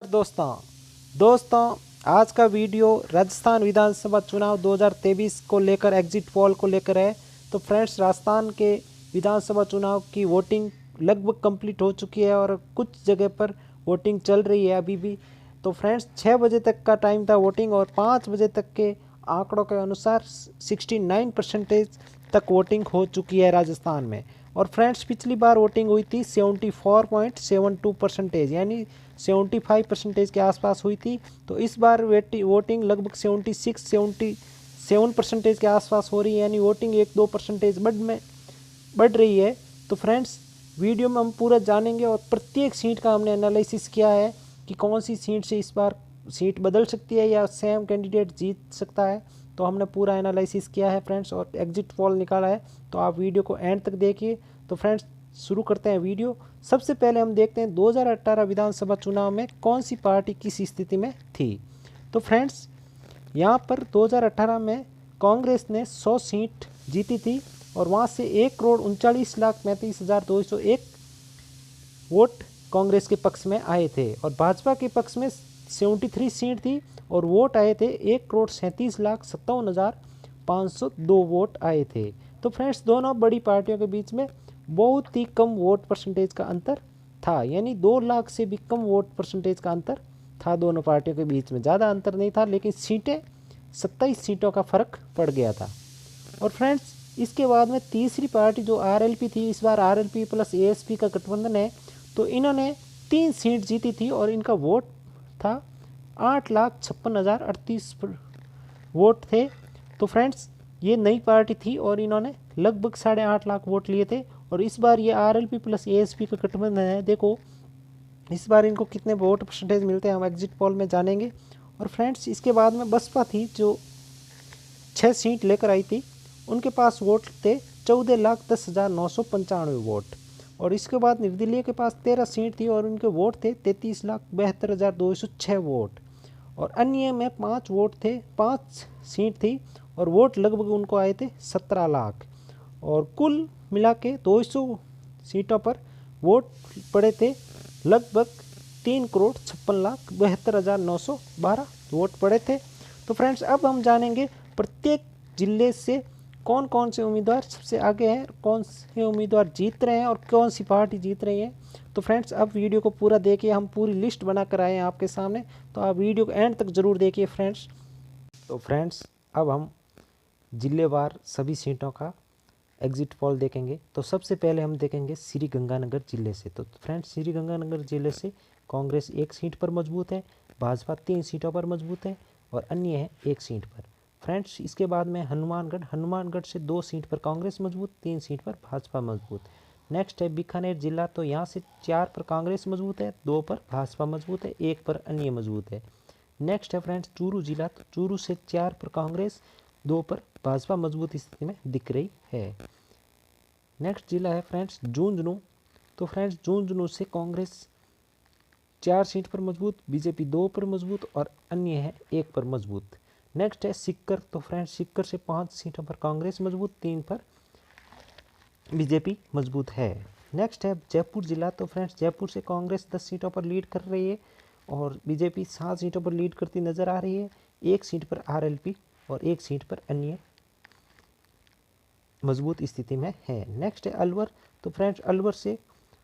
दोस्तों आज का वीडियो राजस्थान विधानसभा चुनाव 2023 को लेकर एग्जिट पोल को लेकर है। तो फ्रेंड्स, राजस्थान के विधानसभा चुनाव की वोटिंग लगभग कंप्लीट हो चुकी है और कुछ जगह पर वोटिंग चल रही है अभी भी। तो फ्रेंड्स, 6 बजे तक का टाइम था वोटिंग और 5 बजे तक के आंकड़ों के अनुसार 69% तक वोटिंग हो चुकी है राजस्थान में। और फ्रेंड्स, पिछली बार वोटिंग हुई थी 74.72%, यानी 75% के आसपास हुई थी। तो इस बार वोटिंग लगभग 76-77% के आसपास हो रही है, यानी वोटिंग 1-2% बढ़ रही है। तो फ्रेंड्स, वीडियो में हम पूरा जानेंगे और प्रत्येक सीट का हमने एनालिसिस किया है कि कौन सी सीट से इस बार सीट बदल सकती है या सेम कैंडिडेट जीत सकता है। तो हमने पूरा एनालिसिस किया है फ्रेंड्स और एग्जिट पोल निकाला है। तो आप वीडियो को एंड तक देखिए। तो फ्रेंड्स, शुरू करते हैं वीडियो। सबसे पहले हम देखते हैं 2018 विधानसभा चुनाव में कौन सी पार्टी किस स्थिति में थी। तो फ्रेंड्स, यहाँ पर 2018 में कांग्रेस ने 100 सीट जीती थी और वहाँ से 1,39,35,201 वोट कांग्रेस के पक्ष में आए थे और भाजपा के पक्ष में 73 सीट थी और वोट आए थे 1,37,57,502 वोट आए थे। तो फ्रेंड्स, दोनों बड़ी पार्टियों के बीच में बहुत ही कम वोट परसेंटेज का अंतर था, यानी 2 लाख से भी कम वोट परसेंटेज का अंतर था दोनों पार्टियों के बीच में। ज़्यादा अंतर नहीं था, लेकिन सीटें 27 सीटों का फर्क पड़ गया था। और फ्रेंड्स, इसके बाद में तीसरी पार्टी जो आरएलपी थी, इस बार आरएलपी प्लस एएसपी का गठबंधन है। तो इन्होंने 3 सीट जीती थी और इनका वोट था 8,56,038 वोट थे। तो फ्रेंड्स, ये नई पार्टी थी और इन्होंने लगभग 8.5 लाख वोट लिए थे। और इस बार ये आरएलपी प्लस एएसपी का गठबंधन है। देखो इस बार इनको कितने वोट परसेंटेज मिलते हैं, हम एग्जिट पोल में जानेंगे। और फ्रेंड्स, इसके बाद में बसपा थी जो 6 सीट लेकर आई थी। उनके पास वोट थे 14,10,995 वोट। और इसके बाद निर्दलीय के पास 13 सीट थी और उनके वोट थे 33,72,206 वोट। और अन्य में 5 वोट थे, 5 सीट थी और वोट लगभग उनको आए थे 17 लाख। और कुल मिला के 200 सीटों पर वोट पड़े थे लगभग 3,56,72,912 वोट पड़े थे। तो फ्रेंड्स, अब हम जानेंगे प्रत्येक जिले से कौन कौन से उम्मीदवार सबसे आगे हैं, कौन से उम्मीदवार जीत रहे हैं और कौन सी पार्टी जीत रही है। तो फ्रेंड्स, अब वीडियो को पूरा देखिए, हम पूरी लिस्ट बना कर आए हैं आपके सामने। तो आप वीडियो को एंड तक ज़रूर देखिए फ्रेंड्स। तो फ्रेंड्स, अब हम जिलेवार सभी सीटों का एग्जिट पोल देखेंगे। तो सबसे पहले हम देखेंगे श्री गंगानगर जिले से। तो फ्रेंड्स, श्री गंगानगर जिले से कांग्रेस 1 सीट पर मजबूत है, भाजपा 3 सीटों पर मजबूत है और अन्य है 1 सीट पर। फ्रेंड्स, इसके बाद में हनुमानगढ़ से 2 सीट पर कांग्रेस मजबूत, 3 सीट पर भाजपा मजबूत। नेक्स्ट है बीकानेर जिला। तो यहाँ से 4 पर कांग्रेस मजबूत है, 2 पर भाजपा मजबूत है, 1 पर अन्य मजबूत है। नेक्स्ट है फ्रेंड्स चूरू जिला। तो चूरू से 4 पर कांग्रेस, 2 पर भाजपा मजबूत स्थिति में दिख रही है। नेक्स्ट जिला है फ्रेंड्स झुंझुनू। तो फ्रेंड्स, झुंझुनू से कांग्रेस 4 सीट पर मजबूत, बीजेपी 2 पर मजबूत और अन्य है 1 पर मजबूत। नेक्स्ट है सीकर। तो फ्रेंड्स, सीकर से 5 सीटों पर कांग्रेस मजबूत, 3 पर बीजेपी मजबूत है। नेक्स्ट है जयपुर जिला। तो फ्रेंड्स, जयपुर से कांग्रेस 10 सीटों पर लीड कर रही है और बीजेपी 7 सीटों पर लीड करती नजर आ रही है, 1 सीट पर आरएलपी और 1 सीट पर अन्य मजबूत स्थिति में है। नेक्स्ट है अलवर। तो फ्रेंड्स, अलवर से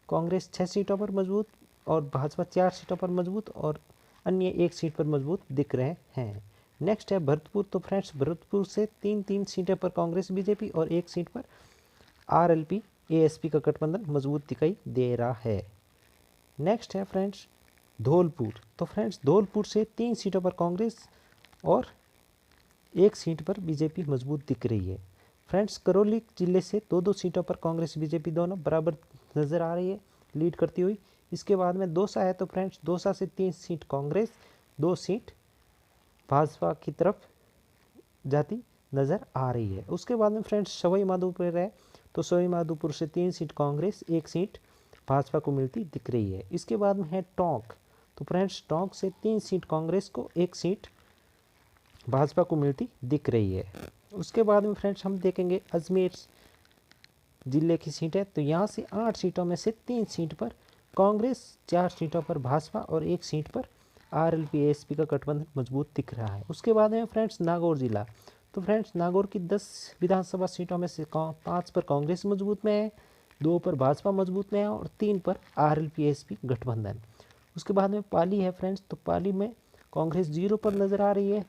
कांग्रेस 6 सीटों पर मजबूत और भाजपा 4 सीटों पर मजबूत और अन्य 1 सीट पर मजबूत दिख रहे हैं। नेक्स्ट है भरतपुर। तो फ्रेंड्स, भरतपुर से 3 सीटें पर कांग्रेस बीजेपी और 1 सीट पर आरएलपी एएसपी का गठबंधन मजबूत दिखाई दे रहा है। नेक्स्ट है फ्रेंड्स धौलपुर। तो फ्रेंड्स, धौलपुर से 3 सीटों पर कांग्रेस और 1 सीट पर बीजेपी मजबूत दिख रही है। फ्रेंड्स, करौली जिले से 2 सीटों पर कांग्रेस बीजेपी दोनों बराबर नज़र आ रही है, लीड करती हुई। इसके बाद में दौसा है। तो फ्रेंड्स, दौसा से 3 सीट कांग्रेस, 2 सीट भाजपा की तरफ जाती नज़र आ रही है। उसके बाद में फ्रेंड्स सवाई माधोपुर है। तो सवाई माधोपुर से 3 सीट कांग्रेस, 1 सीट भाजपा को मिलती दिख रही है। इसके बाद में है टोंक। तो फ्रेंड्स, टोंक से 3 सीट कांग्रेस को, 1 सीट भाजपा को मिलती दिख रही है। उसके बाद में फ्रेंड्स हम देखेंगे अजमेर जिले की सीट है। तो यहाँ से 8 सीटों में से 3 सीट पर कांग्रेस, 4 सीटों पर भाजपा और 1 सीट पर RLP-ASP का गठबंधन मजबूत दिख रहा है। उसके बाद में फ्रेंड्स नागौर जिला, तो फ्रेंड्स नागौर की 10 विधानसभा सीटों में से 5 पर कांग्रेस मजबूत में है, 2 पर भाजपा मजबूत में है और 3 पर RLP-ASP गठबंधन। उसके बाद में पाली है फ्रेंड्स, तो पाली में कांग्रेस 0 पर नज़र आ रही है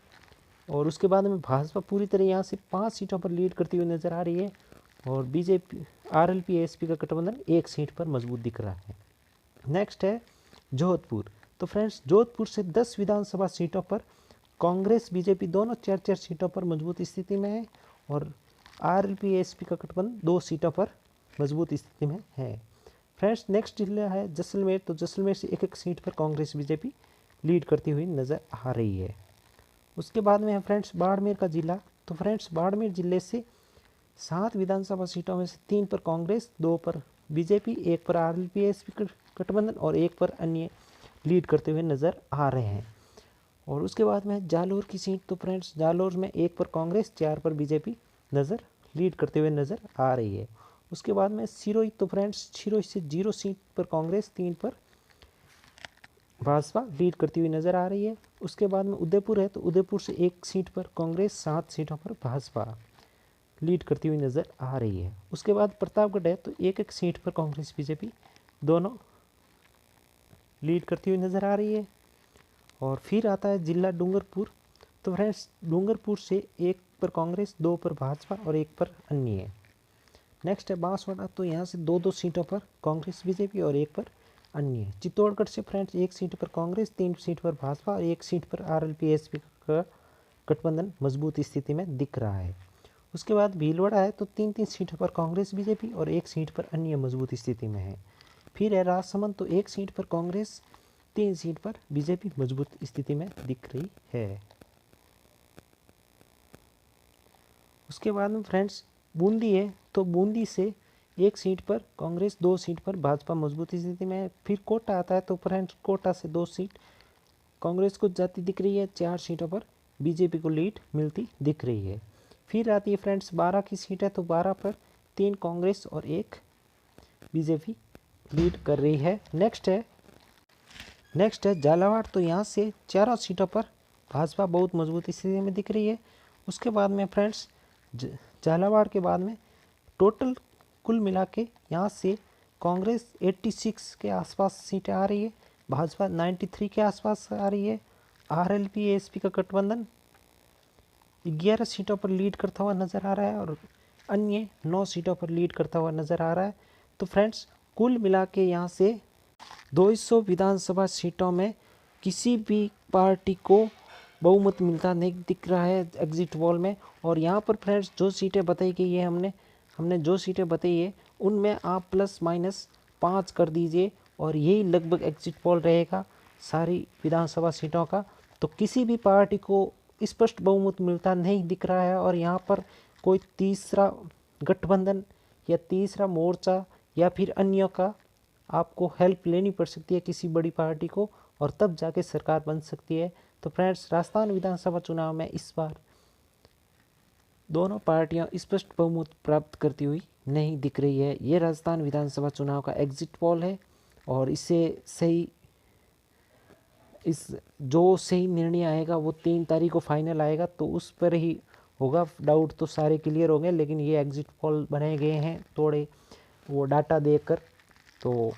और उसके बाद में भाजपा पूरी तरह यहाँ से 5 सीटों पर लीड करती हुई नज़र आ रही है और बीजेपी RLP-ASP का गठबंधन 1 सीट पर मजबूत दिख रहा है। नेक्स्ट है जोधपुर, तो फ्रेंड्स जोधपुर से 10 विधानसभा सीटों पर कांग्रेस बीजेपी दोनों 4-4 सीटों पर मजबूत स्थिति में है और RLP-ASP का गठबंधन 2 सीटों पर मजबूत स्थिति में है। फ्रेंड्स नेक्स्ट जिला है जैसलमेर, तो जैसलमेर से 1-1 सीट पर कांग्रेस बीजेपी लीड करती हुई नज़र आ रही है। उसके बाद में है फ्रेंड्स बाड़मेर का जिला, तो फ्रेंड्स बाड़मेर जिले से 7 विधानसभा सीटों में से 3 पर कांग्रेस, 2 पर बीजेपी, 1 पर RLP-ASP गठबंधन और 1 पर अन्य लीड करते हुए नज़र आ रहे हैं। और उसके बाद में जालोर की सीट, तो फ्रेंड्स जालोर में 1 पर कांग्रेस, 4 पर बीजेपी नज़र लीड करते हुए नज़र आ रही है। उसके बाद में सिरोही, तो फ्रेंड्स सिरोही से 0 सीट पर कांग्रेस, 3 पर भाजपा लीड करती हुई नज़र आ रही है। उसके बाद में उदयपुर है, तो उदयपुर से 1 सीट पर कांग्रेस, 7 सीटों पर भाजपा लीड करती हुई नज़र आ रही है। उसके बाद प्रतापगढ़ है, तो 1-1 सीट पर कांग्रेस बीजेपी दोनों लीड करती हुई नज़र आ रही है। और फिर आता है जिला डूंगरपुर, तो फ्रेंड्स डूंगरपुर से 1 पर कांग्रेस, 2 पर भाजपा और 1 पर अन्य। नेक्स्ट है बांसवाड़ा, तो यहाँ से 2-2 सीटों पर कांग्रेस बीजेपी और 1 पर अन्य। चित्तौड़गढ़ से फ्रेंड्स 1 सीट पर कांग्रेस, 3 सीट पर भाजपा और 1 सीट पर RLP-ASP का गठबंधन मजबूत स्थिति में दिख रहा है। उसके बाद भीलवाड़ा है, तो 3-3 सीटों पर कांग्रेस बीजेपी और 1 सीट पर अन्य मजबूत स्थिति में है। फिर है राजसमंद, तो 1 सीट पर कांग्रेस, 3 सीट पर बीजेपी मजबूत स्थिति में दिख रही है। उसके बाद में फ्रेंड्स बूंदी है, तो बूंदी से 1 सीट पर कांग्रेस, 2 सीट पर भाजपा मजबूत स्थिति में है। फिर कोटा आता है, तो फ्रेंड्स कोटा से 2 सीट कांग्रेस को जाती दिख रही है, 4 सीटों पर बीजेपी को लीड मिलती दिख रही है। फिर आती है फ्रेंड्स 12 की सीट है, तो 12 पर 3 कांग्रेस और 1 बीजेपी लीड कर रही है। नेक्स्ट है झालावाड़, तो यहाँ से 4 सीटों पर भाजपा बहुत मजबूत स्थिति में दिख रही है। उसके बाद में फ्रेंड्स झालावाड़ के बाद में टोटल कुल मिला के यहाँ से कांग्रेस 86 के आसपास सीटें आ रही है, भाजपा 93 के आसपास आ रही है, RLP-ASP का गठबंधन 11 सीटों पर लीड करता हुआ नज़र आ रहा है और अन्य 9 सीटों पर लीड करता हुआ नज़र आ रहा है। तो फ्रेंड्स कुल मिला के यहाँ से 200 विधानसभा सीटों में किसी भी पार्टी को बहुमत मिलता नहीं दिख रहा है एग्जिट पोल में। और यहाँ पर फ्रेंड्स जो सीटें बताई गई है, हमने जो सीटें बताई है उनमें आप +-5 कर दीजिए और यही लगभग एग्जिट पोल रहेगा सारी विधानसभा सीटों का। तो किसी भी पार्टी को स्पष्ट बहुमत मिलता नहीं दिख रहा है और यहाँ पर कोई तीसरा गठबंधन या तीसरा मोर्चा या फिर अन्य का आपको हेल्प लेनी पड़ सकती है किसी बड़ी पार्टी को और तब जाके सरकार बन सकती है। तो फ्रेंड्स राजस्थान विधानसभा चुनाव में इस बार दोनों पार्टियां स्पष्ट बहुमत प्राप्त करती हुई नहीं दिख रही है। ये राजस्थान विधानसभा चुनाव का एग्जिट पोल है और जो सही निर्णय आएगा वो 3 तारीख को फाइनल आएगा, तो उस पर ही होगा। डाउट तो सारे क्लियर हो गए, लेकिन ये एग्जिट पोल बनाए गए हैं थोड़े वो डाटा देकर। तो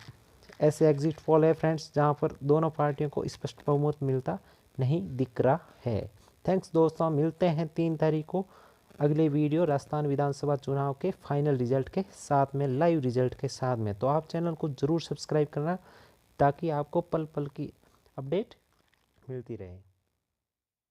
ऐसे एग्जिट पोल है फ्रेंड्स जहाँ पर दोनों पार्टियों को स्पष्ट बहुमत मिलता नहीं दिख रहा है। थैंक्स दोस्तों, मिलते हैं 3 तारीख को अगले वीडियो राजस्थान विधानसभा चुनाव के फाइनल रिजल्ट के साथ में, लाइव रिजल्ट के साथ में। तो आप चैनल को ज़रूर सब्सक्राइब करना ताकि आपको पल पल की अपडेट मिलती रहे।